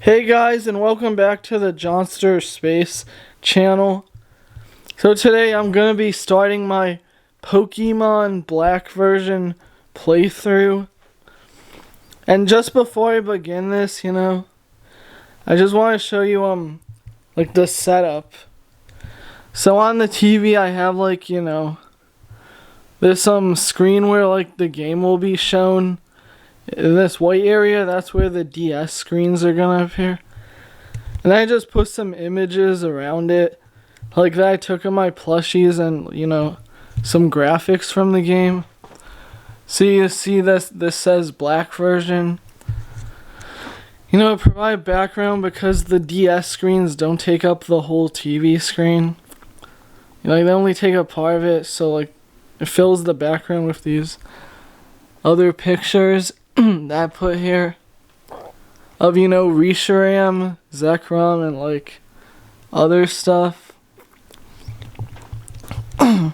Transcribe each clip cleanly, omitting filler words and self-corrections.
Hey guys, and welcome back to the Johnster Space channel. So today I'm going to be starting my Pokemon Black version playthrough. And just before I begin this, I just want to show you like the setup. So on the TV I have this screen where like the game will be shown. In this white area, that's where the DS screens are gonna appear. And I just put some images around it, like that I took of my plushies and, some graphics from the game. So you see this says black version. Provide background because the DS screens don't take up the whole TV screen. They only take up part of it, so like it fills the background with these other pictures that I put here of, Reshiram, Zekrom, and like other stuff. Then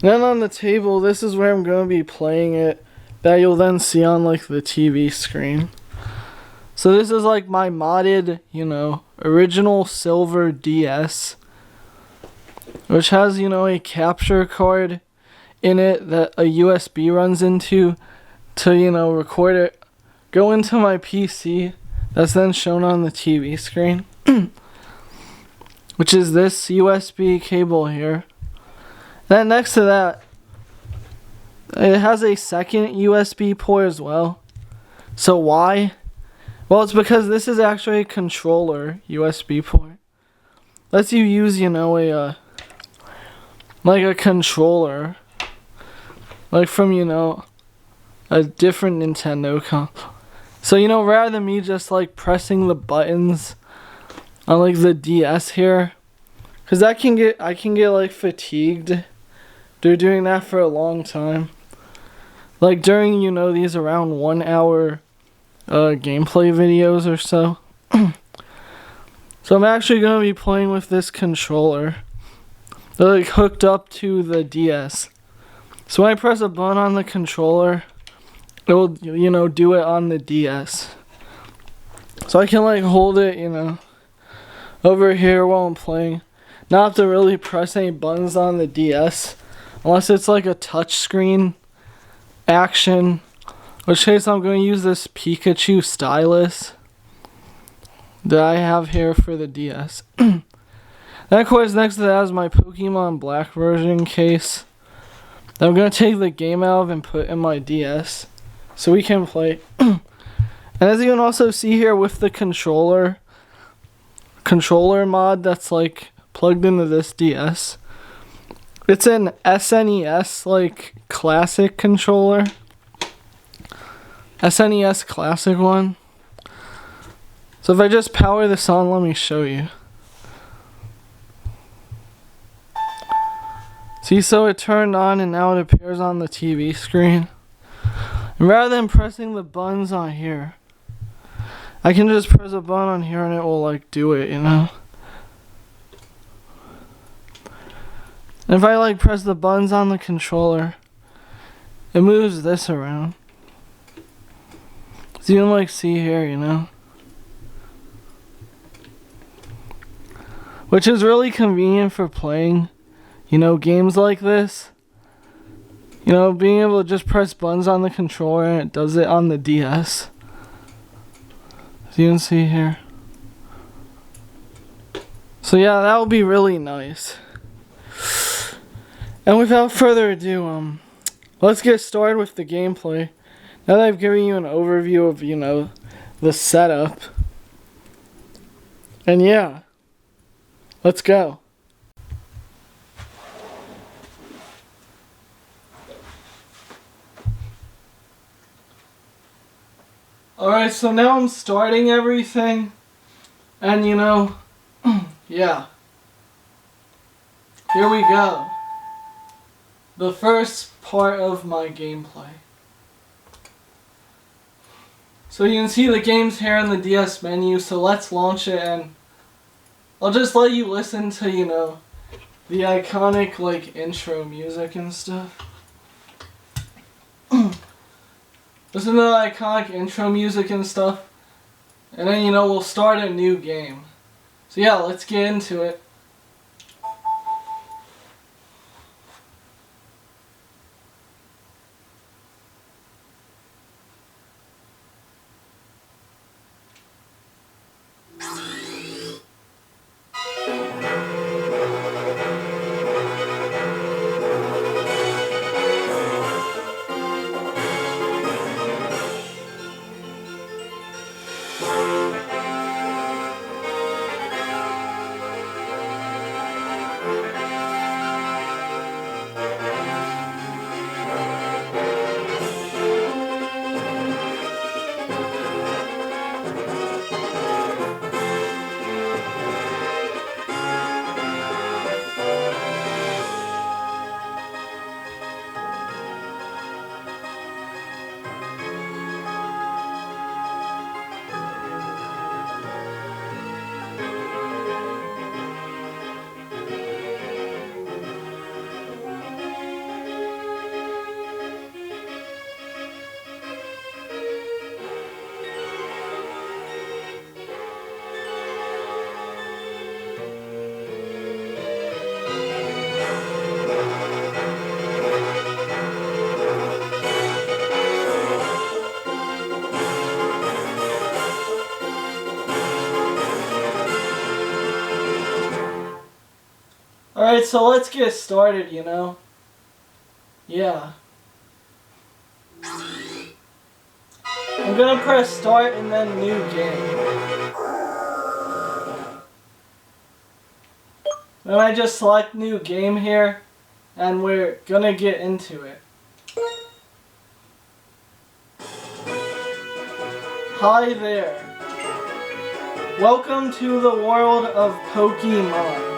on the table, this is where I'm going to be playing it, that you'll then see on like the TV screen. So this is like my modded, original silver DS, which has, a capture card in it that a USB runs into to, record it, go into my PC, that's then shown on the TV screen, which is this USB cable here. Then next to that, it has a second USB port as well. So why? Well, it's because this is actually a controller USB port. Lets you use, like a controller, like from, a different Nintendo console. So, rather than me just like pressing the buttons on like the DS here, because I can get like fatigued. They're doing that for a long time. Like during, these around 1 hour gameplay videos or so. So I'm actually going to be playing with this controller. They're like hooked up to the DS. So when I press a button on the controller, it will, do it on the DS. So I can like hold it, over here while I'm playing. Not have to really press any buttons on the DS. Unless it's like a touch screen action. Which case I'm going to use this Pikachu stylus that I have here for the DS. Then of course next to that is my Pokemon Black version case that I'm going to take the game out of and put in my DS so we can play. And as you can also see here with the controller mod that's like plugged into this DS, it's an SNES like classic controller. SNES classic one. So if I just power this on, let me show you. See, so it turned on and now it appears on the TV screen. And rather than pressing the buttons on here, I can just press a button on here and it will like do it, And if I like press the buttons on the controller, it moves this around. So you can like see here, Which is really convenient for playing, games like this. Being able to just press buttons on the controller and it does it on the DS. As you can see here. So yeah, that would be really nice. And without further ado, let's get started with the gameplay. Now that I've given you an overview of, the setup. And yeah, let's go. Alright, so now I'm starting everything, and yeah, here we go. The first part of my gameplay. So you can see the game's here in the DS menu, so let's launch it, and I'll just let you listen to, the iconic, like, intro music and stuff. Listen to the iconic intro music and stuff. And then, you know, we'll start a new game. So yeah, let's get into it. Alright, so let's get started, you know? Yeah. I'm gonna press start and then new game. Then I just select new game here, and we're gonna get into it. Hi there. Welcome to the world of Pokémon.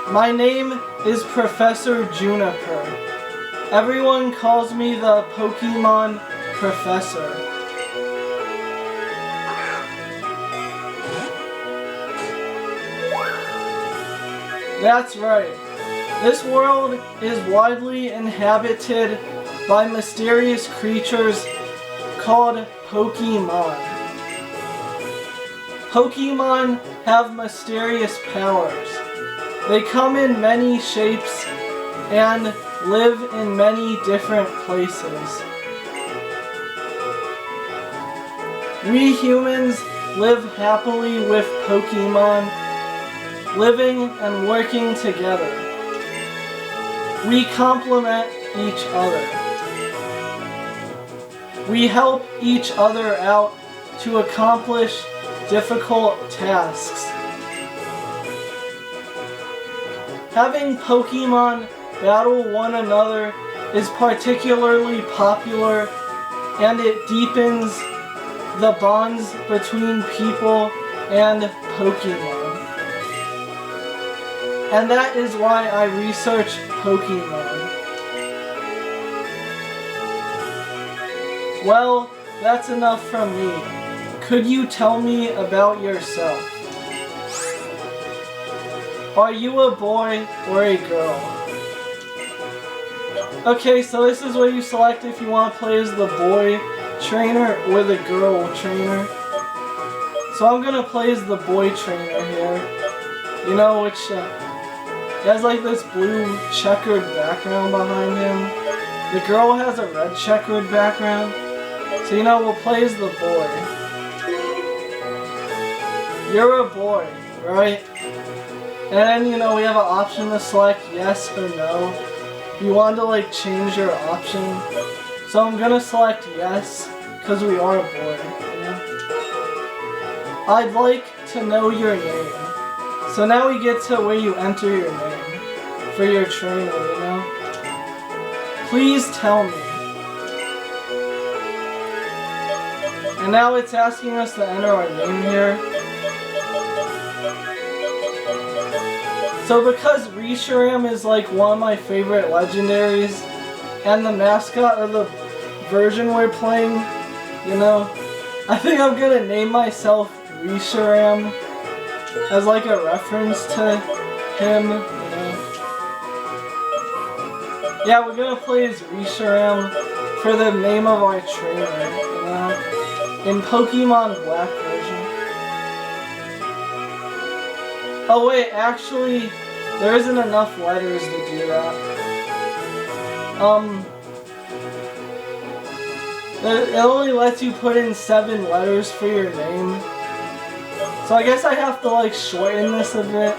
My name is Professor Juniper. Everyone calls me the Pokémon Professor. That's right. This world is widely inhabited by mysterious creatures called Pokémon. Pokémon have mysterious powers. They come in many shapes and live in many different places. We humans live happily with Pokémon, living and working together. We complement each other. We help each other out to accomplish difficult tasks. Having Pokémon battle one another is particularly popular, and it deepens the bonds between people and Pokémon. And that is why I research Pokémon. Well, that's enough from me. Could you tell me about yourself? Are you a boy or a girl? Okay, so this is what you select if you want to play as the boy trainer or the girl trainer. So I'm gonna play as the boy trainer here. You know, which has like this blue checkered background behind him. The girl has a red checkered background. So you know, we'll play as the boy. You're a boy, right? And then, you know, we have an option to select yes or no. You want to like change your option. So I'm gonna select yes, because we are a boy, you know? I'd like to know your name. So now we get to where you enter your name for your trainer, you know? Please tell me. And now it's asking us to enter our name here. So because Reshiram is like one of my favorite legendaries, and the mascot of the version we're playing, you know, I think I'm gonna name myself Reshiram as like a reference to him, you know. Yeah, we're gonna play as Reshiram for the name of our trainer, you know. in Pokemon Black version. Oh wait, actually, there isn't enough letters to do that. It only lets you put in 7 letters for your name. So I guess I have to like shorten this a bit.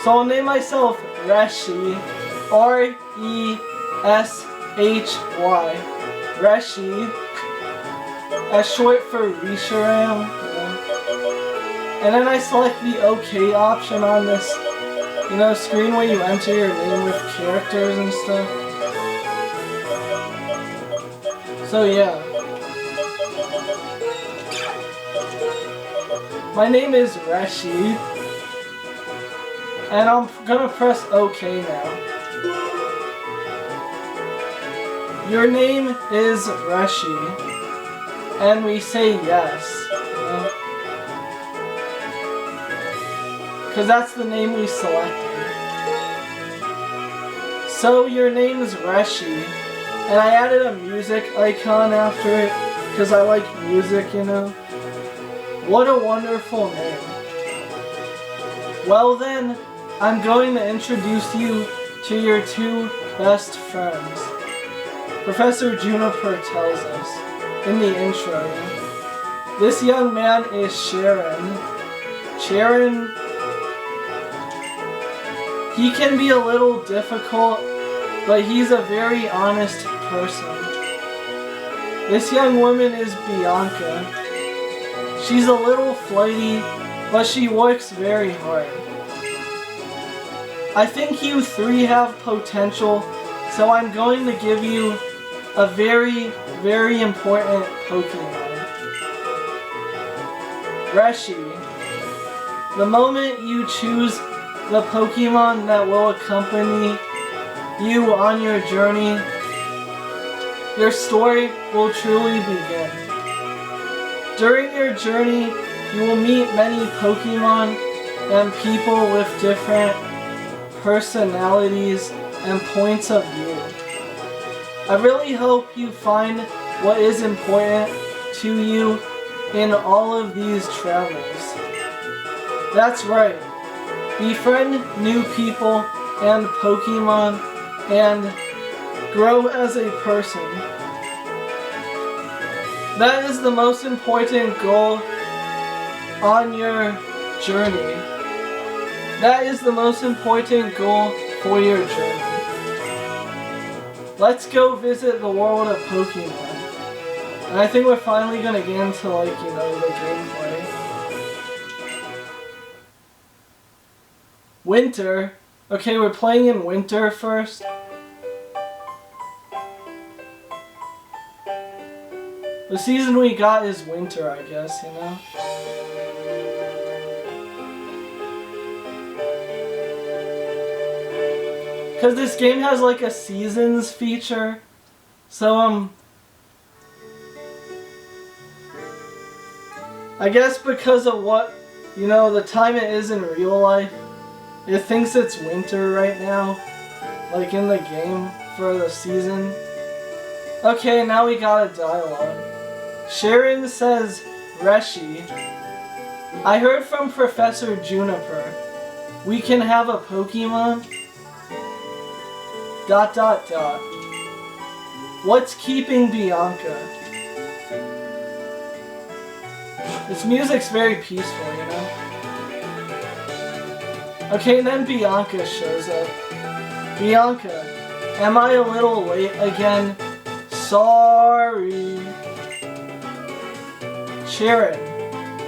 So I'll name myself Reshy. R-E-S-H-Y. Reshy. As short for Reshiram. And then I select the OK option on this, screen where you enter your name with characters and stuff. So yeah. My name is Reshy. And I'm gonna press OK now. Your name is Reshy. And we say yes. Because that's the name we selected. So your name is Reshy. And I added a music icon after it. Because I like music, What a wonderful name. Well then, I'm going to introduce you to your 2 best friends. Professor Juniper tells us in the intro. This young man is Cheren. Cheren, he can be a little difficult, but he's a very honest person. This young woman is Bianca. She's a little flighty, but she works very hard. I think you 3 have potential, so I'm going to give you a very, very important Pokemon. Reshy. The moment you choose the Pokemon that will accompany you on your journey, your story will truly begin. During your journey, you will meet many Pokemon and people with different personalities and points of view. I really hope you find what is important to you in all of these travels. That's right. Befriend new people and Pokemon and grow as a person. That is the most important goal on your journey. That is the most important goal for your journey. Let's go visit the world of Pokemon. And I think we're finally gonna get into the gameplay. Winter? Okay, we're playing in winter first. The season we got is winter, I guess, Because this game has like a seasons feature. So, I guess because of what, the time it is in real life, it thinks it's winter right now. Like in the game for the season. Okay, now we got a dialogue. Cheren says, Reshy, I heard from Professor Juniper. We can have a Pokemon? ... What's keeping Bianca? This music's very peaceful, Okay, and then Bianca shows up. Bianca, am I a little late again? Sorry. Cheren,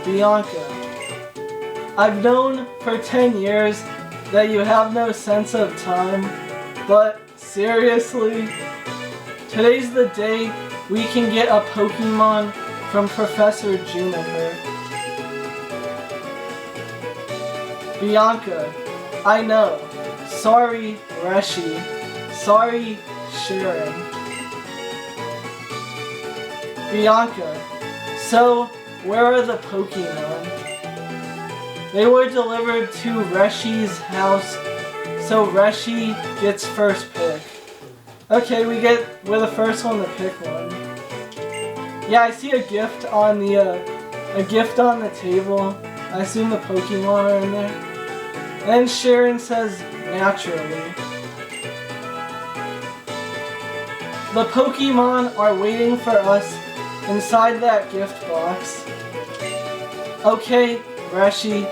Bianca, I've known for 10 years that you have no sense of time, but seriously, today's the day we can get a Pokemon from Professor Juniper. Bianca, I know. Sorry, Reshy. Sorry, Cheren. Bianca, so where are the Pokemon? They were delivered to Reshy's house, so Reshy gets first pick. Okay, we're the first one to pick one. Yeah, I see a gift on the table. I assume the Pokemon are in there. And then Cheren says, naturally. The Pokemon are waiting for us inside that gift box. Okay, Reshy,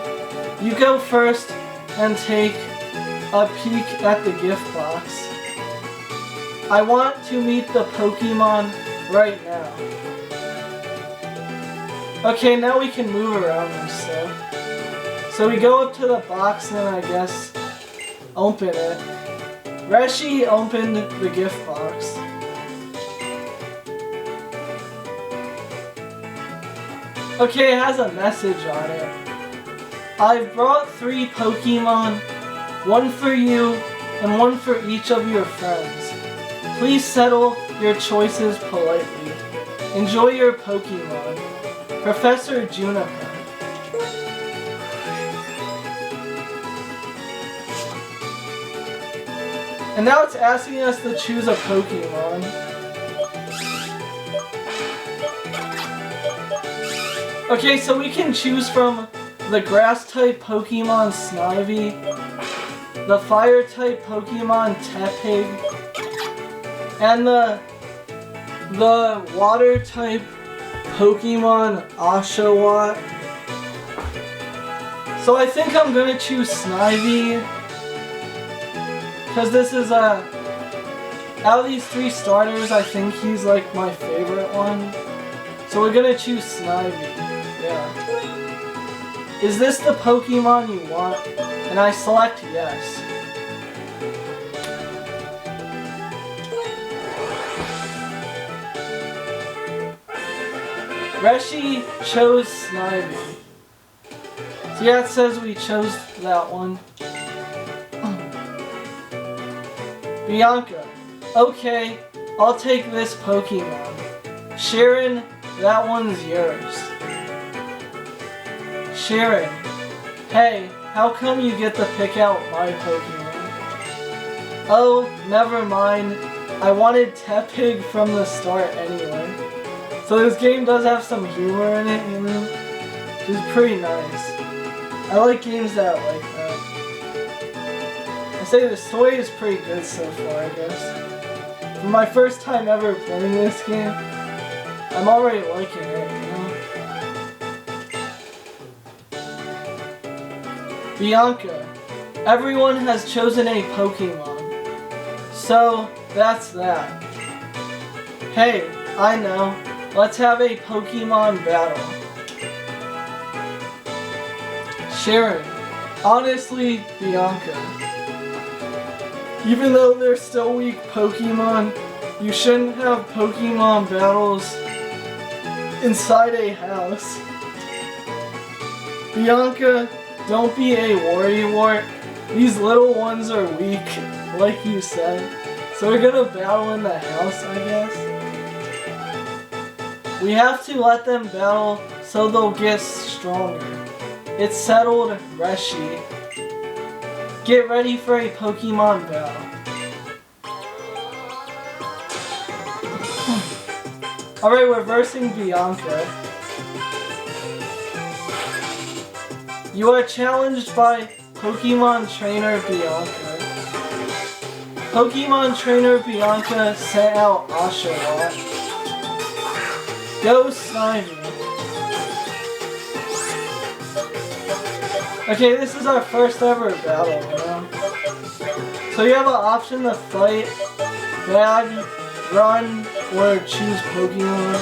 you go first and take a peek at the gift box. I want to meet the Pokemon right now. Okay, now we can move around and stuff. So we go up to the box and then I guess open it. Reshy opened the gift box. Okay, it has a message on it. I've brought 3 Pokemon, 1 for you and 1 for each of your friends. Please settle your choices politely. Enjoy your Pokemon. Professor Juniper. And now it's asking us to choose a Pokemon. Okay, so we can choose from the Grass-type Pokemon Snivy, the Fire-type Pokemon Tepig, and the Water-type Pokemon Oshawott. So I think I'm gonna choose Snivy, because this is out of these 3 starters, I think he's like my favorite one. So we're gonna choose Snivy. Yeah. Is this the Pokemon you want? And I select yes. Reshy chose Snivy. So yeah, it says we chose that one. Bianca. Okay, I'll take this Pokemon. Cheren, that one's yours. Cheren. Hey, how come you get to pick out my Pokemon? Oh, never mind. I wanted Tepig from the start anyway. So this game does have some humor in it, you know? Which is pretty nice. I like games that are like that. I say the story is pretty good so far, I guess. For my first time ever playing this game, I'm already liking it, you know? Bianca. Everyone has chosen a Pokemon. So, that's that. Hey, I know. Let's have a Pokemon battle. Cheren. Honestly, Bianca. Even though they're still weak Pokemon, you shouldn't have Pokemon battles inside a house. Bianca, don't be a worrywart. These little ones are weak, like you said. So we're gonna battle in the house, I guess. We have to let them battle so they'll get stronger. It's settled, Reshy. Get ready for a Pokemon battle. Alright, we're versing Bianca. You are challenged by Pokemon Trainer Bianca. Pokemon Trainer Bianca sent out Oshawott. Go Snivy. Okay, this is our first ever battle, you know? So you have an option to fight, bag, run, or choose Pokemon.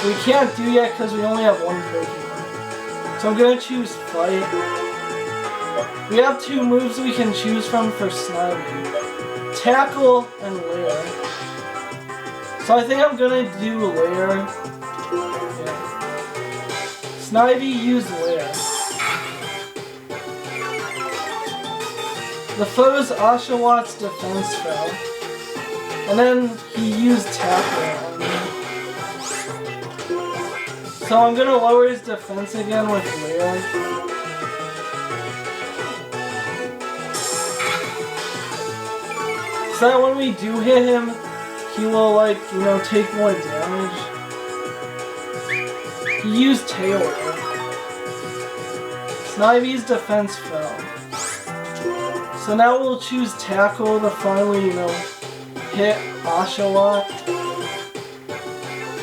We can't do yet because we only have 1 Pokemon. So I'm gonna choose fight. We have 2 moves we can choose from for Snivy. Tackle and Lair. So I think I'm gonna do Lair. Yeah. Snivy used Lair. The foe's Oshawott's defense fell. And then he used Tackle on me. So I'm gonna lower his defense again with Lair. So that when we do hit him, he will, like, you know, take more damage. He used Tail Whip. Snivy's defense fell. So now we'll choose Tackle to finally, you know, hit Oshawott.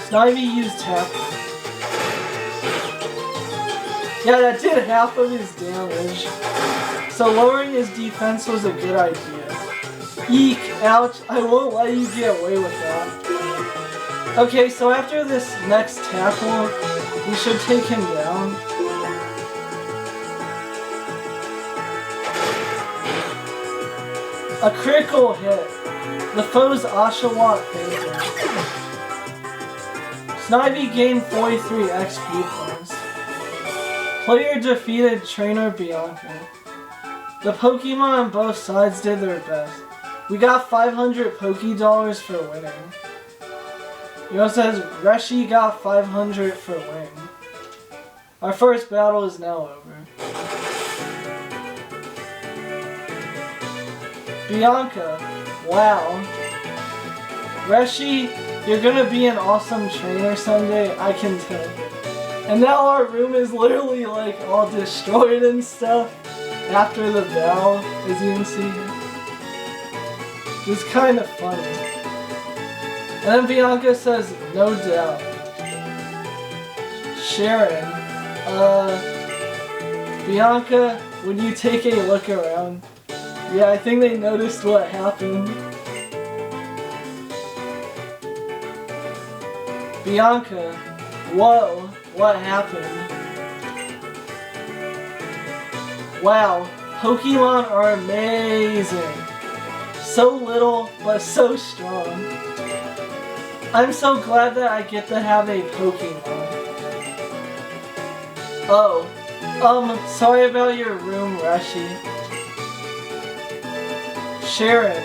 Snivy used Tackle. Yeah, that did half of his damage. So lowering his defense was a good idea. Eek, ouch, I won't let you get away with that. Okay, so after this next tackle, we should take him down. A critical hit. The foe's Oshawott fainted. Snivy gained 43 XP points. Player defeated Trainer Bianca. The Pokemon on both sides did their best. We got 500 Poké-Dollars for winning. You know, it says Reshy got 500 for winning. Our first battle is now over. Bianca, wow. Reshy, you're gonna be an awesome trainer someday, I can tell. And now our room is literally like all destroyed and stuff after the battle, as you can see. It's kind of funny. And then Bianca says, no doubt. Cheren, Bianca, when you take a look around, yeah, I think they noticed what happened. Bianca, whoa, what happened? Wow, Pokemon are amazing. So little, but so strong. I'm so glad that I get to have a Pokemon. Oh, sorry about your room, Reshy. Cheren,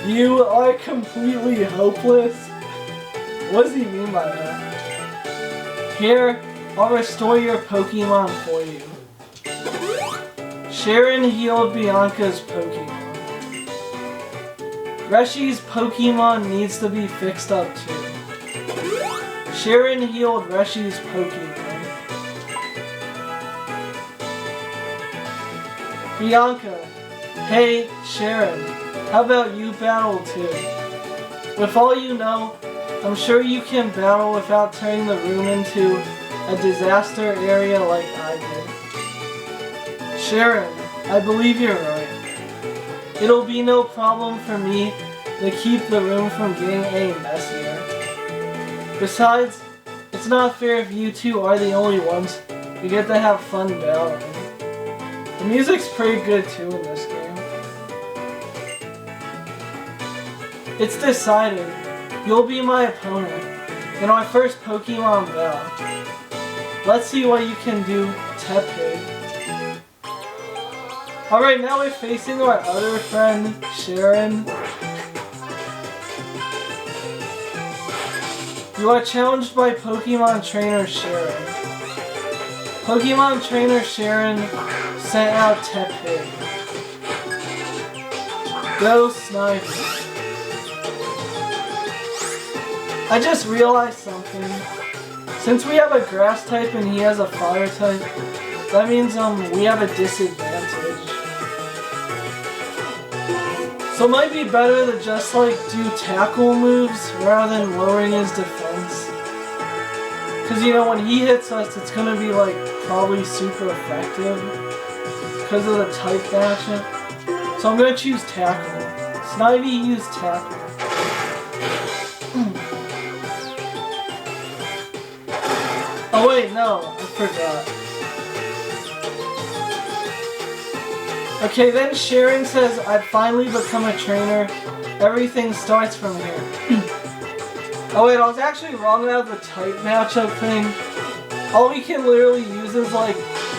you are completely hopeless? What does he mean by that? Here, I'll restore your Pokemon for you. Cheren healed Bianca's Pokemon. Reshy's Pokemon needs to be fixed up too. Cheren healed Reshy's Pokemon. Bianca, hey Cheren, how about you battle too? With all you know, I'm sure you can battle without turning the room into a disaster area like I did. Cheren, I believe you're right. It'll be no problem for me to keep the room from getting any messier. Besides, it's not fair if you two are the only ones who get to have fun battling. The music's pretty good too in this game. It's decided. You'll be my opponent in our first Pokemon battle. Let's see what you can do, Tepig. Alright, now we're facing our other friend, Cheren. You are challenged by Pokemon Trainer Cheren. Pokemon Trainer Cheren sent out Tepig. Go Snivy. I just realized something. Since we have a grass type and he has a fire type, that means we have a disadvantage. So it might be better to just like do tackle moves rather than lowering his defense. Cause you know when he hits us it's gonna be like probably super effective because of the type matchup. So I'm gonna choose tackle. Snivy used tackle. Oh wait, no, I forgot. Okay, then Cheren says, I've finally become a trainer. Everything starts from here. Oh wait, I was actually wrong about the type matchup thing. All we can literally use is like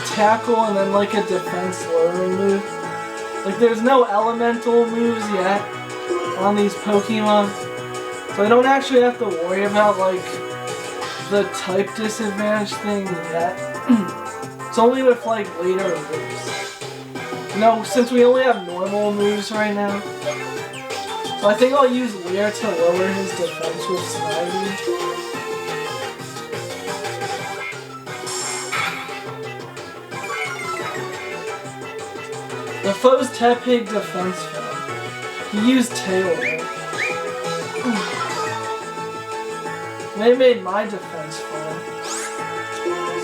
tackle and then like a defense lowering move. Like there's no elemental moves yet on these Pokemon. So I don't actually have to worry about like the type disadvantage thing yet. It's only with like later moves. No, since we only have normal moves right now. So I think I'll use Leer to lower his defense with Snivy. foe's Tepig defense fell. He used Tail Whip. They made my defense fall.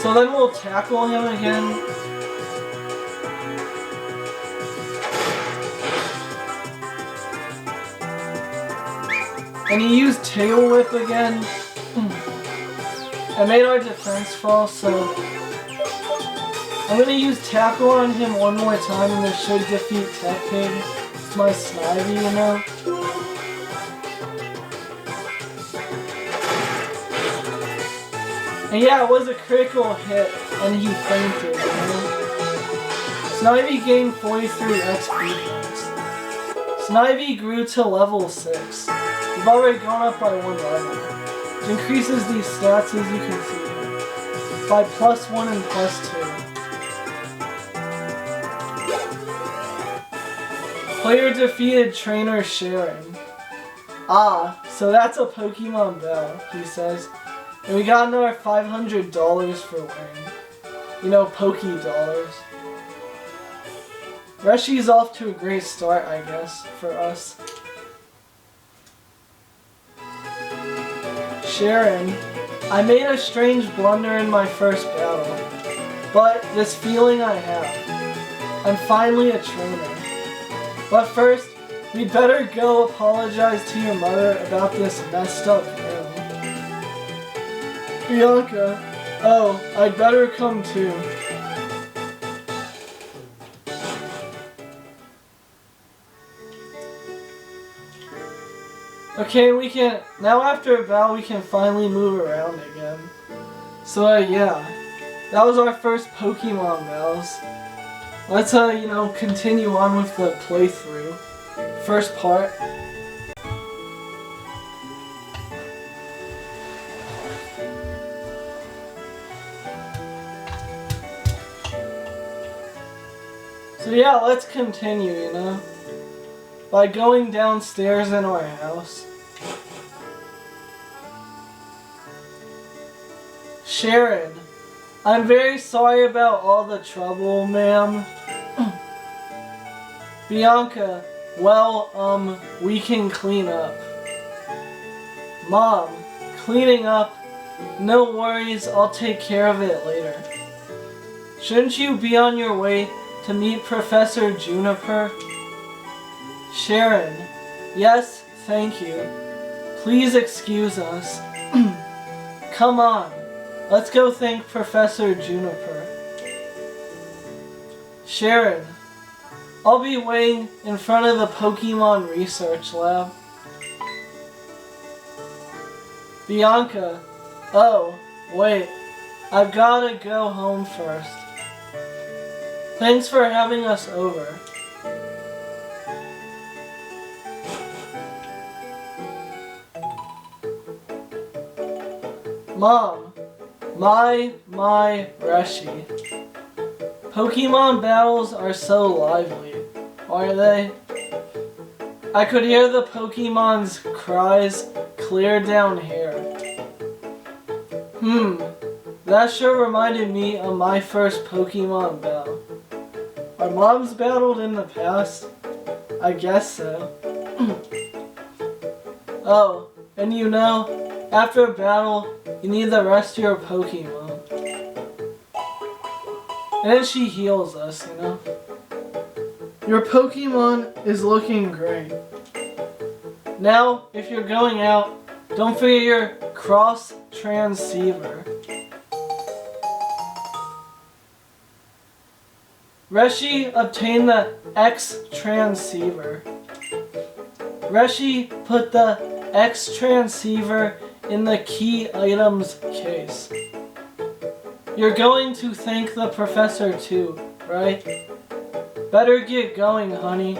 So then we'll tackle him again. And he used Tail Whip again. I made our defense fall, so I'm gonna use Tackle on him one more time and this should defeat Tepig. It's my Snivy, you know? And yeah, it was a critical hit and he fainted, you know? Snivy gained 43 XP points. Snivy grew to level 6. We've already gone up by 1 level. It increases these stats as you can see by +1 and +2. Player defeated trainer Cheren. Ah, so that's a Pokemon Bell, he says. And we got another $500 for winning. You know, Poke Dollars. Reshy's off to a great start, I guess, for us. Cheren, I made a strange blunder in my first battle, but this feeling I have, I'm finally a trainer. But first, we'd better go apologize to your mother about this messed up room. Bianca, oh, I'd better come too. Okay, we can, now after a battle we can finally move around again. So yeah, that was our first Pokemon battles. Let's you know, continue on with the playthrough. First part. So yeah, let's continue, you know, by going downstairs in our house. Cheren, I'm very sorry about all the trouble, ma'am. Bianca, well, we can clean up. Mom, cleaning up? No worries, I'll take care of it later. Shouldn't you be on your way to meet Professor Juniper? Cheren, yes, thank you. Please excuse us. Come on, let's go thank Professor Juniper. Cheren, I'll be waiting in front of the Pokemon Research Lab. Bianca, oh, wait, I've gotta go home first. Thanks for having us over. Mom, my Reshy. Pokemon battles are so lively, are they? I could hear the Pokemon's cries clear down here. That sure reminded me of my first Pokemon battle. Our moms battled in the past? I guess so. Oh, and you know, after a battle, you need to rest your Pokemon. And then she heals us, you know. Your Pokemon is looking great. Now, if you're going out, don't forget your cross transceiver. Reshy obtained the X transceiver. Reshy put the X transceiver in the key items case. You're going to thank the professor too, right? Better get going, honey.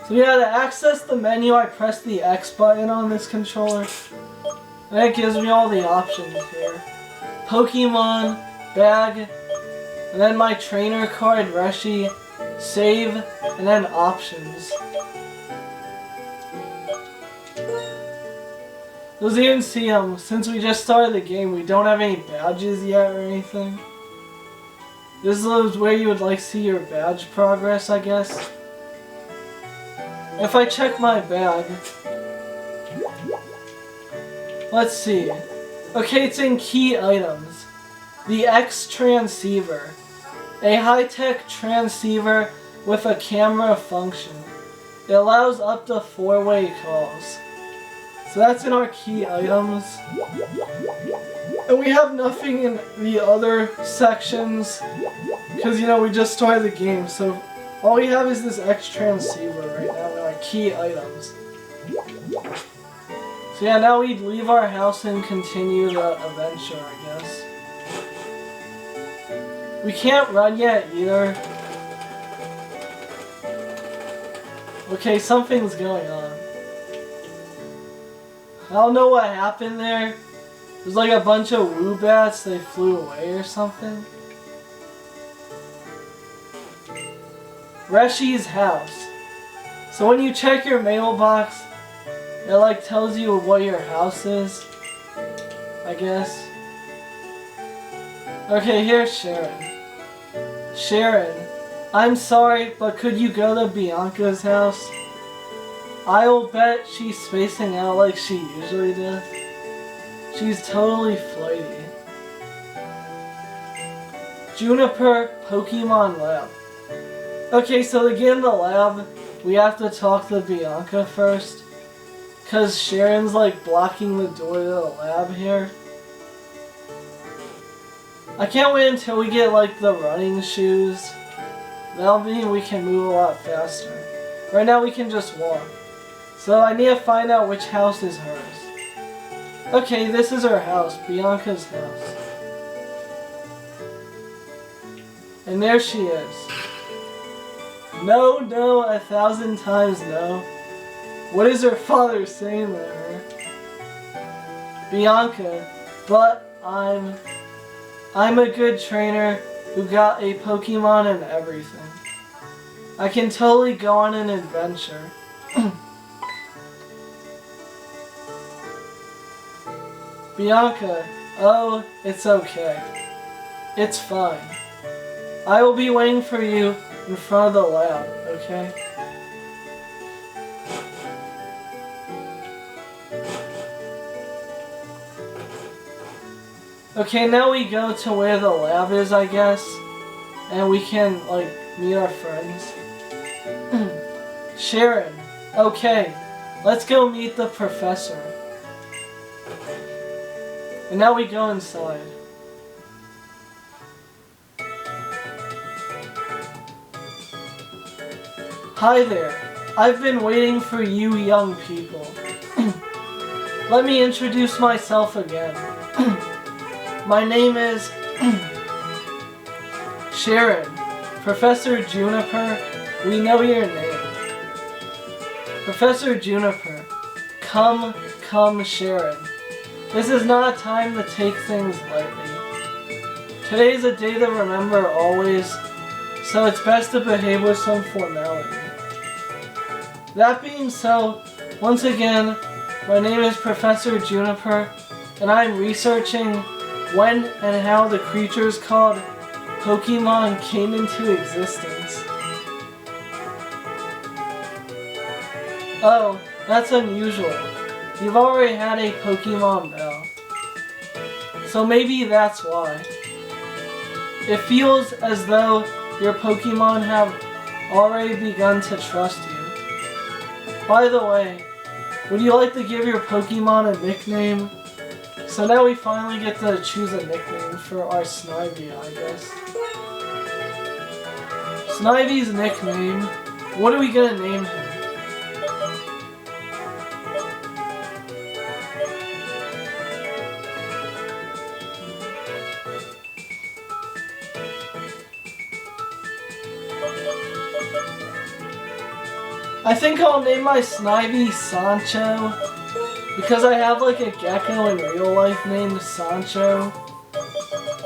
So yeah, to access the menu, I press the X button on this controller. And it gives me all the options here. Pokemon, bag, and then my trainer card, Reshy, save, and then options. As you can see, since we just started the game, we don't have any badges yet or anything. This is where you would like see your badge progress, I guess. If I check my bag, let's see. Okay, it's in key items. The X transceiver. A high-tech transceiver with a camera function. It allows up to 4-way calls. So that's in our key items. And we have nothing in the other sections because, you know, we just started the game. So all we have is this X transceiver right now in our key items. So yeah, now we leave our house and continue the adventure, I guess. We can't run yet either. Okay, something's going on. I don't know what happened there. There's like a bunch of woobats, they flew away or something. Reshy's house. So when you check your mailbox, it like tells you what your house is, I guess. Okay, here's Cheren. Cheren, I'm sorry, but could you go to Bianca's house? I'll bet she's spacing out like she usually does. She's totally flighty. Juniper Pokemon Lab. Okay, so to get in the lab, we have to talk to Bianca first. Cause Cheren's like blocking the door to the lab here. I can't wait until we get like the running shoes. That'll mean we can move a lot faster. Right now we can just walk. So I need to find out which house is hers. Okay, this is her house, Bianca's house. And there she is. No, 1,000 times no. What is her father saying to her? Bianca, but I'm a good trainer who got a Pokemon and everything. I can totally go on an adventure. Bianca, oh, it's okay. It's fine. I will be waiting for you in front of the lab, okay? Okay, now we go to where the lab is, I guess. And we can, like, meet our friends. Cheren, okay, let's go meet the professor. And now we go inside. Hi there. I've been waiting for you young people. Let me introduce myself again. My name is Cheren. Professor Juniper, we know your name. Professor Juniper, come, Cheren. This is not a time to take things lightly. Today is a day to remember always, so it's best to behave with some formality. That being so, once again, my name is Professor Juniper, and I'm researching when and how the creatures called Pokémon came into existence. Oh, that's unusual. You've already had a Pokémon Bell. So maybe that's why. It feels as though your Pokémon have already begun to trust you. By the way, would you like to give your Pokémon a nickname? So now we finally get to choose a nickname for our Snivy, I guess. Snivy's nickname, what are we gonna name him? I think I'll name my Snivy Sancho, because I have like a gecko in real life named Sancho.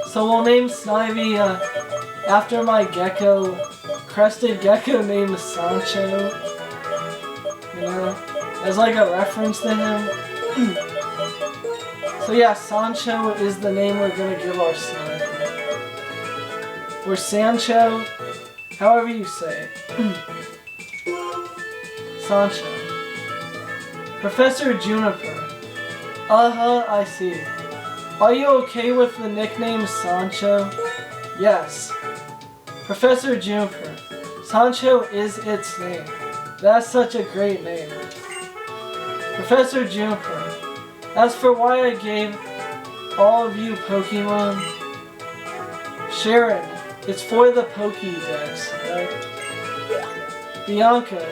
So we'll name Snivy after my gecko, crested gecko named Sancho. You know, as like a reference to him. So yeah, Sancho is the name we're gonna give our son. Or Sancho, however you say it. Sancho. Professor Juniper. Uh-huh, I see. Are you okay with the nickname Sancho? Yes. Professor Juniper. Sancho is its name. That's such a great name. Professor Juniper. As for why I gave all of you Pokemon, Cheren, it's for the Pokédex, right? Bianca,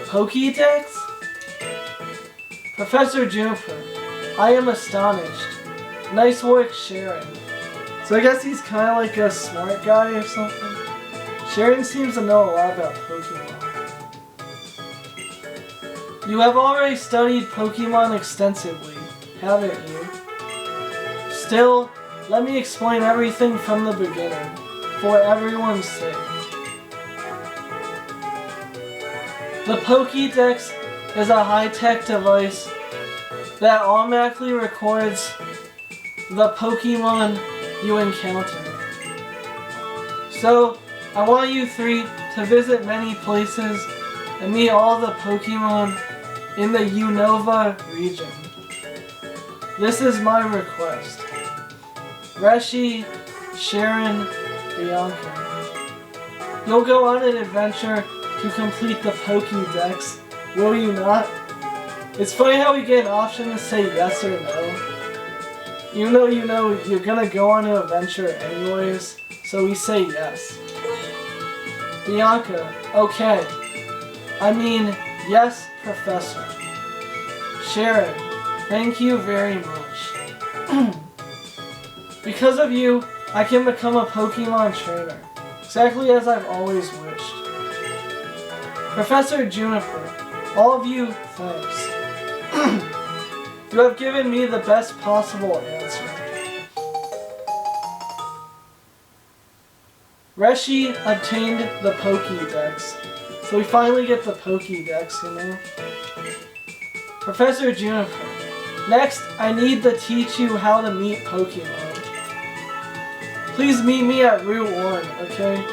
Pokédex? Professor Juniper, I am astonished. Nice work, Cheren. So I guess he's kind of like a smart guy or something. Cheren seems to know a lot about Pokemon. You have already studied Pokemon extensively, haven't you? Still, let me explain everything from the beginning, for everyone's sake. The Pokédex is a high-tech device that automatically records the Pokemon you encounter. So, I want you three to visit many places and meet all the Pokemon in the Unova region. This is my request. Reshy, Cheren, Bianca. You'll go on an adventure to complete the Pokédex, will you not? It's funny how we get an option to say yes or no. Even though you know you're gonna go on an adventure anyways, so we say yes. Bianca, okay. I mean, yes, Professor. Cheren, thank you very much. Because of you, I can become a Pokemon trainer, exactly as I've always wished. Professor Juniper, all of you, thanks. You have given me the best possible answer. Reshy obtained the Pokédex, so we finally get the Pokédex, you know? Professor Juniper, next I need to teach you how to meet Pokemon. Please meet me at Route 1, okay?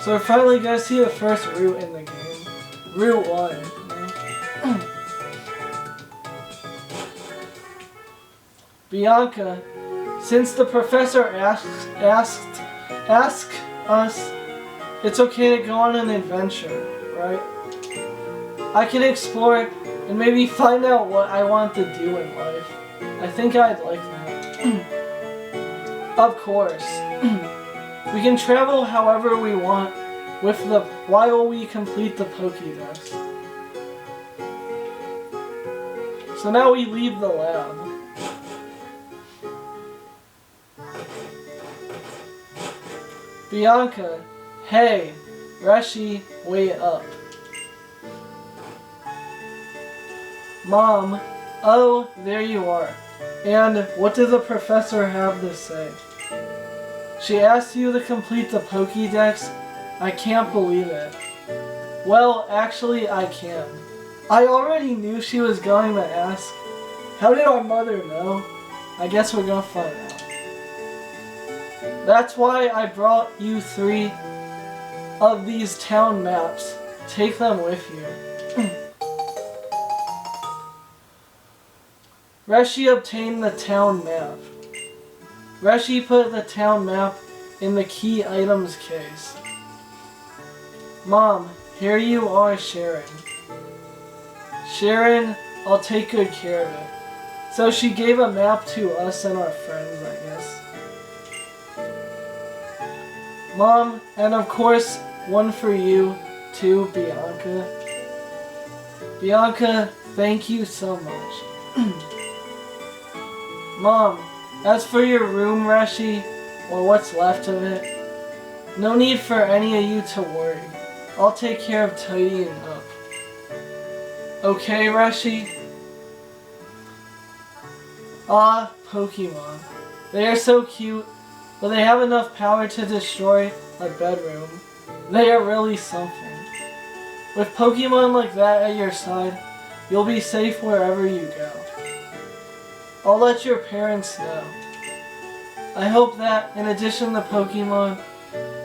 So we're finally gonna see the first route in the game. Route 1. You know? Bianca, since the professor asked us, it's okay to go on an adventure, right? I can explore and maybe find out what I want to do in life. I think I'd like that. Of course. We can travel however we want while we complete the Pokédex. So now we leave the lab. Bianca, hey, Reshy, wait up. Mom, oh, there you are. And what did the professor have to say? She asked you to complete the Pokédex? I can't believe it. Well, actually, I can. I already knew she was going to ask. How did our mother know? I guess we're gonna find out. That's why I brought you 3 of these town maps. Take them with you. Reshy obtained the town map. Reshy put the town map in the key items case. Mom, here you are, Cheren. Cheren, I'll take good care of it. So she gave a map to us and our friends, I guess. Mom, and of course, one for you, too, Bianca. Bianca, thank you so much. Mom, as for your room, Reshy, or what's left of it, no need for any of you to worry. I'll take care of tidying up. Okay, Reshy? Ah, Pokemon. They are so cute, but they have enough power to destroy a bedroom. They are really something. With Pokemon like that at your side, you'll be safe wherever you go. I'll let your parents know. I hope that, in addition to Pokemon,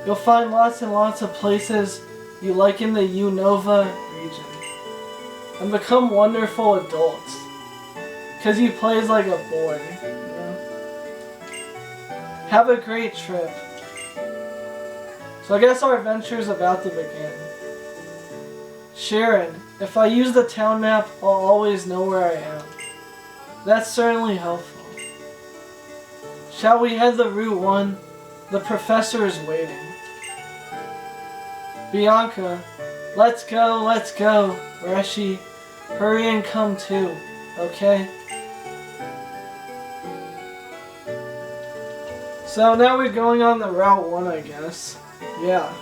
you'll find lots and lots of places you like in the Unova region. And become wonderful adults. Because you plays like a boy, you know? Have a great trip. So I guess our adventure's about to begin. Cheren, if I use the town map, I'll always know where I am. That's certainly helpful. Shall we head to Route 1? The professor is waiting. Bianca, let's go, let's go. Reshy, hurry and come too, okay? So now we're going on the Route 1, I guess. Yeah.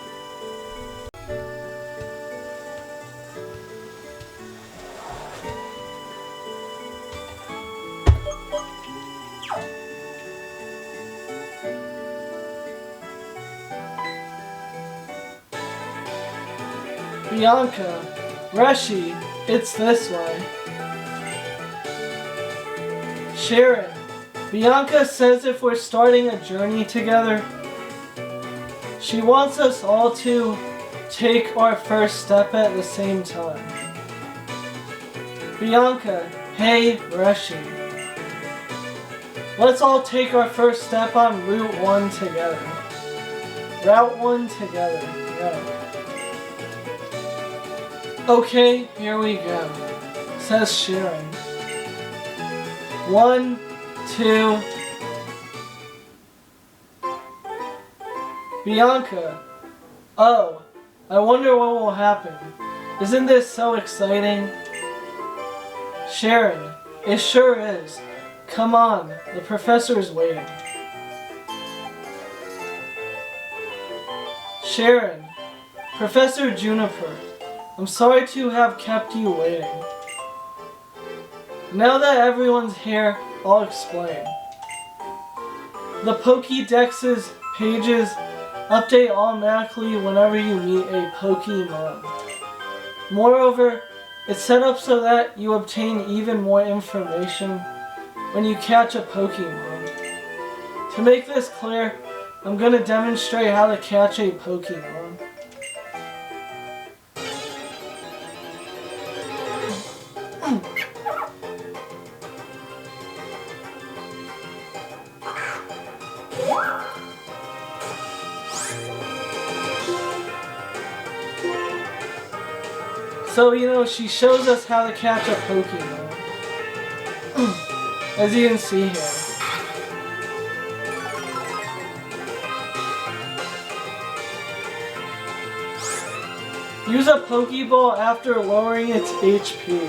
Bianca, Reshy, it's this way. Cheren, Bianca says if we're starting a journey together, she wants us all to take our first step at the same time. Bianca, hey, Reshy. Let's all take our first step on Route 1 together. Route 1 together, yeah. Okay, here we go, says Cheren. 1, 2... Bianca, oh, I wonder what will happen. Isn't this so exciting? Cheren, it sure is. Come on, the professor is waiting. Cheren, Professor Juniper, I'm sorry to have kept you waiting. Now that everyone's here, I'll explain. The Pokédex's pages update automatically whenever you meet a Pokémon. Moreover, it's set up so that you obtain even more information when you catch a Pokémon. To make this clear, I'm going to demonstrate how to catch a Pokémon. So, you know, she shows us how to catch a Pokemon. As you can see here. Use a Pokeball after lowering its HP.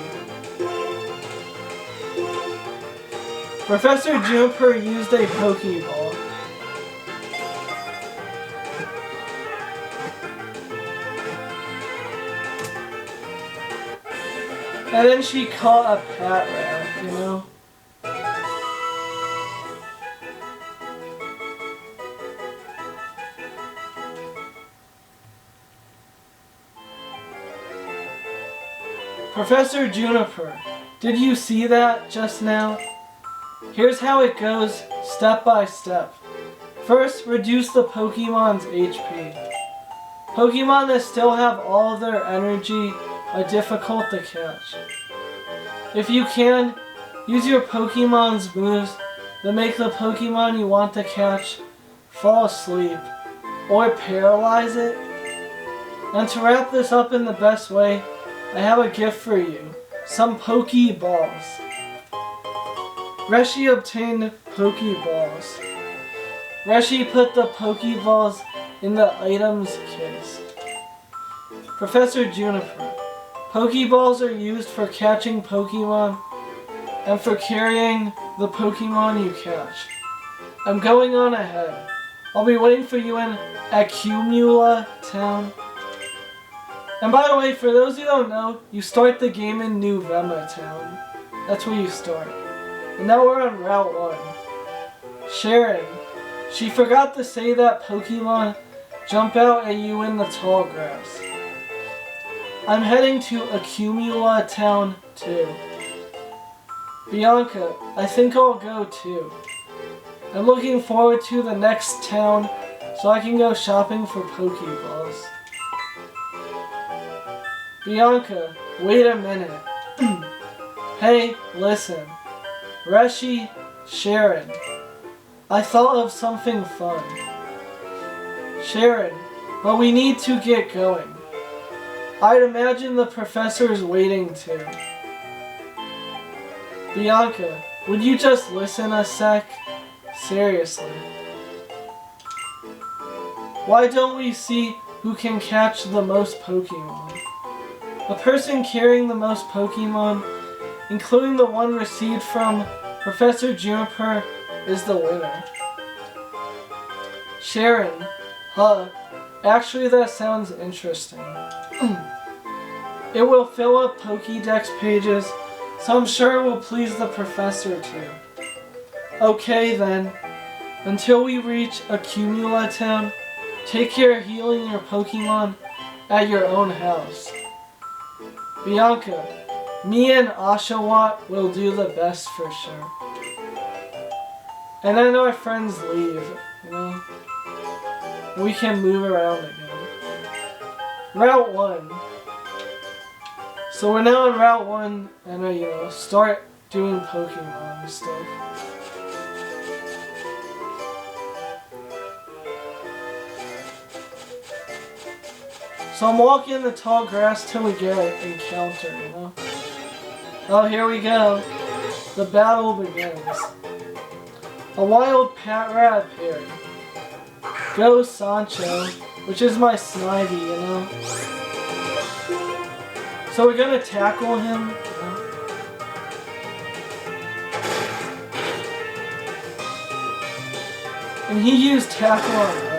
Professor Juniper used a Pokeball. And then she caught a Patrat, you know? Professor Juniper, did you see that just now? Here's how it goes, step by step. First, reduce the Pokemon's HP. Pokemon that still have all of their energy are difficult to catch. If you can, use your Pokemon's moves that make the Pokemon you want to catch fall asleep or paralyze it. And to wrap this up in the best way, I have a gift for you. Some Pokeballs. Reshy obtained Pokeballs. Reshy put the Pokeballs in the items case. Professor Juniper, Pokeballs are used for catching Pokemon and for carrying the Pokemon you catch. I'm going on ahead. I'll be waiting for you in Nuvema Town. And by the way, for those who don't know, you start the game in Nuvema Town. That's where you start. And now we're on Route 1. Cheren, she forgot to say that Pokemon jump out at you in the tall grass. I'm heading to Nuvema Town too. Bianca, I think I'll go too. I'm looking forward to the next town so I can go shopping for Pokeballs. Bianca, wait a minute. Hey, listen. Reshy, Cheren. I thought of something fun. Cheren, but we need to get going. I'd imagine the professor's waiting too. Bianca, would you just listen a sec? Seriously. Why don't we see who can catch the most Pokemon? The person carrying the most Pokemon, including the one received from Professor Juniper, is the winner. Cheren, actually that sounds interesting. It will fill up Pokédex pages, so I'm sure it will please the professor too. Okay then, until we reach Accumula Town, take care of healing your Pokemon at your own house. Bianca, me and Oshawott will do the best for sure. And then our friends leave, you know? We can move around again. Route 1. So we're now on Route 1 and start doing Pokemon and stuff. So I'm walking in the tall grass till we get an encounter, you know? Oh, here we go. The battle begins. A wild Patrat appeared. Go Sancho, which is my Snivy, you know? So we're gonna tackle him, you know? And he used tackle on us.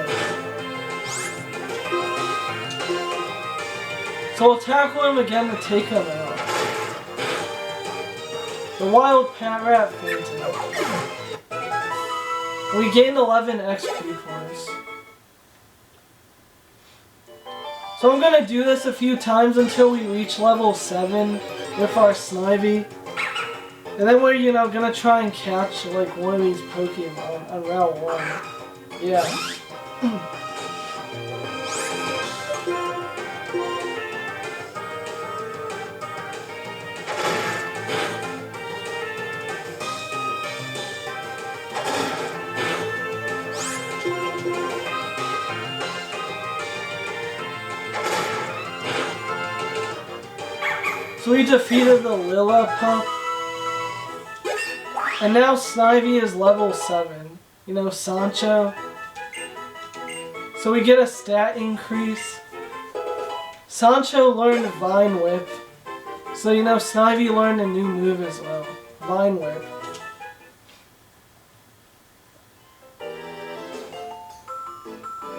So we'll tackle him again to take him out. The wild Patrat fainted. We gained 11 XP points. So I'm gonna do this a few times until we reach level 7 with our Snivy. And then we're, gonna try and catch like one of these Pokemon on Route 1. Yeah. So we defeated the Lillipup. And now Snivy is level 7. You know, Sancho. So we get a stat increase. Sancho learned Vine Whip. So Snivy learned a new move as well. Vine Whip.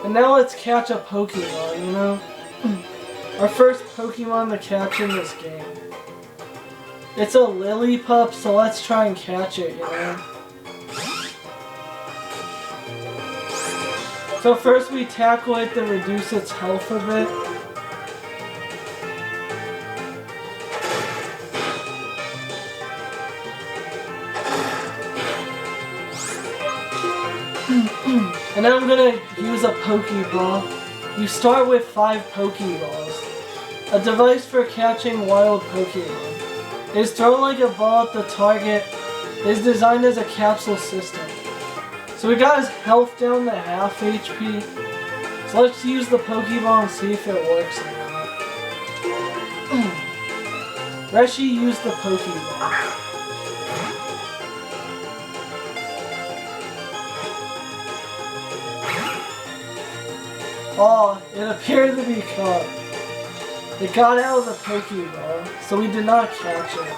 And now let's catch a Pokemon, you know? Our first Pokemon to catch in this game. It's a Lillipup, so let's try and catch it, you know? So first we tackle it to reduce its health a bit. And then I'm gonna use a Pokeball. You start with 5 Pokeballs. A device for catching wild Pokemon. It is thrown like a ball at the target. It is designed as a capsule system. So we got his health down to half HP. So let's use the Pokeball and see if it works or not. Reshy used the Pokeball. Oh, it appeared to be caught. It got out of the Pokeball, so we did not catch it.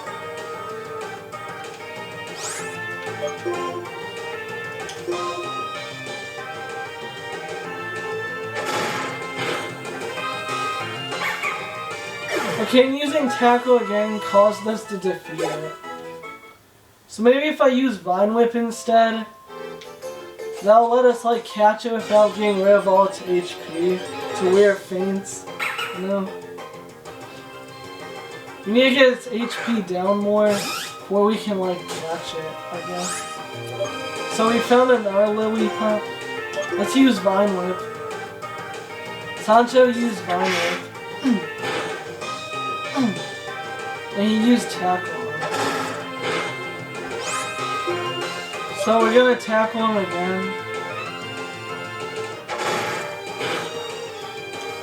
Okay, and using Tackle again caused us to defeat it. So maybe if I use Vine Whip instead, that'll let us like catch it without getting rid of all its HP to where it faints, you know? We need to get its HP down more where we can like catch it, I guess. So we found another lily pup. Let's use Vine Whip. Sancho used Vine Whip. And he used Tackle. So we're gonna tackle him again.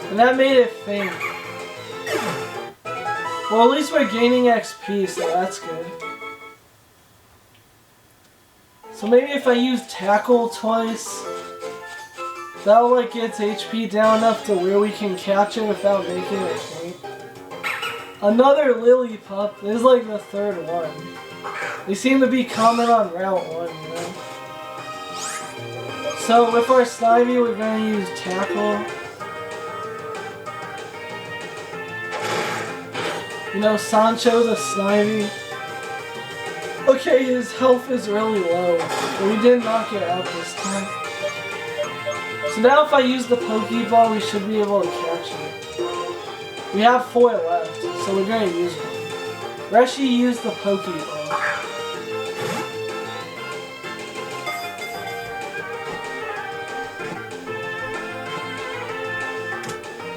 And that made it faint. Well, at least we're gaining XP, so that's good. So maybe if I use Tackle twice, that'll like get its HP down enough to where we can catch it without making it faint. Another Lily Pup. This is like the third one. They seem to be common on Route 1, you know? So with our Snivy, we're going to use Tackle. You know, Sancho the Snivy. Okay, his health is really low, but we did knock it out this time. So now if I use the Pokeball, we should be able to catch it. We have 4 left, so we're going to use one. Reshy used the Pokeball.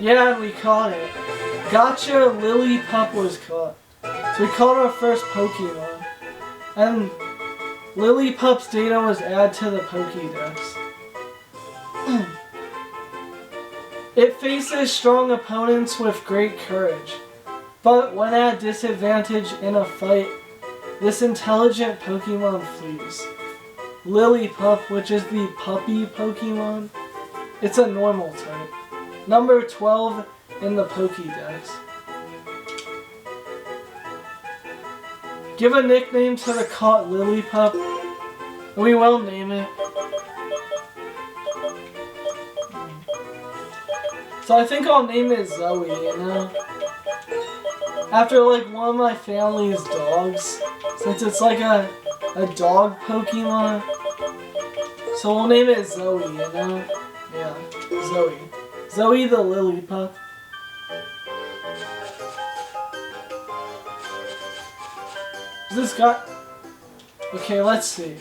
Yeah, and we caught it. Gotcha Lily Pup was caught. So we caught our first Pokemon. And Lily Pup's data was added to the Pokédex. It faces strong opponents with great courage. But when at disadvantage in a fight, this intelligent Pokemon flees. Lily Pup, which is the puppy Pokemon, it's a normal type. Number 12 in the Pokédex. Give a nickname to the caught Lily Pup, and we will name it. So I think I'll name it Zoe, you know? After like one of my family's dogs, since it's like a dog Pokemon. So we'll name it Zoe, you know? Yeah, Zoe. Zoe the Lily Pup. This got... Okay, let's see.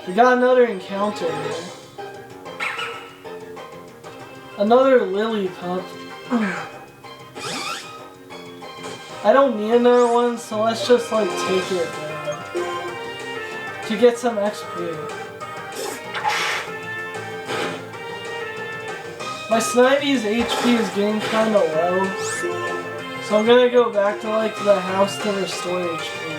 We got another encounter here. Another Lily Pup. I don't need another one, so let's just like take it down. To get some XP. My Snivy's HP is getting kinda low. So I'm gonna go back to like the house to restore HP.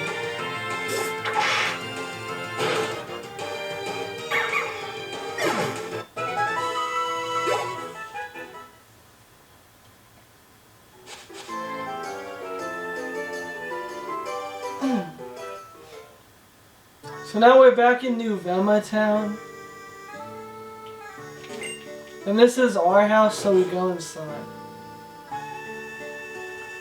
So now we're back in Nuvema Town. And this is our house, so we go inside.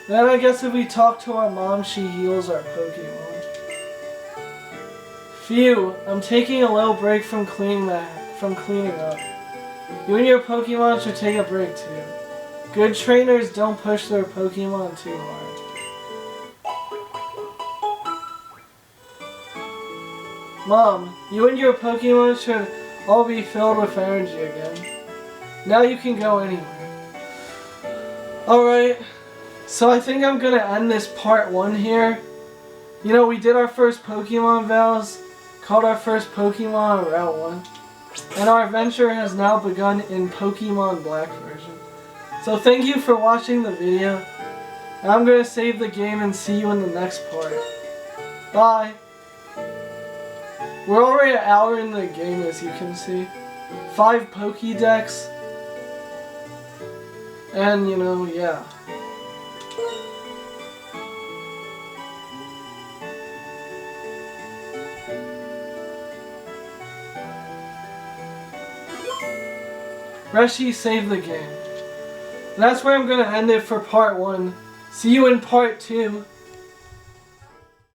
Then I guess if we talk to our mom, she heals our Pokemon. Phew, I'm taking a little break from cleaning up. You and your Pokemon should take a break too. Good trainers don't push their Pokemon too hard. Mom, you and your Pokemon should all be filled with energy again. Now you can go anywhere. Alright. So I think I'm gonna end this part 1 here. You know, we did our first Pokemon vows, caught our first Pokemon on Route 1, and our adventure has now begun in Pokemon Black version. So thank you for watching the video, and I'm gonna save the game and see you in the next part. Bye! We're already an hour in the game, as you can see. 5 Pokédex, and you know, yeah. Reshy saved the game. And that's where I'm going to end it for part 1. See you in part 2.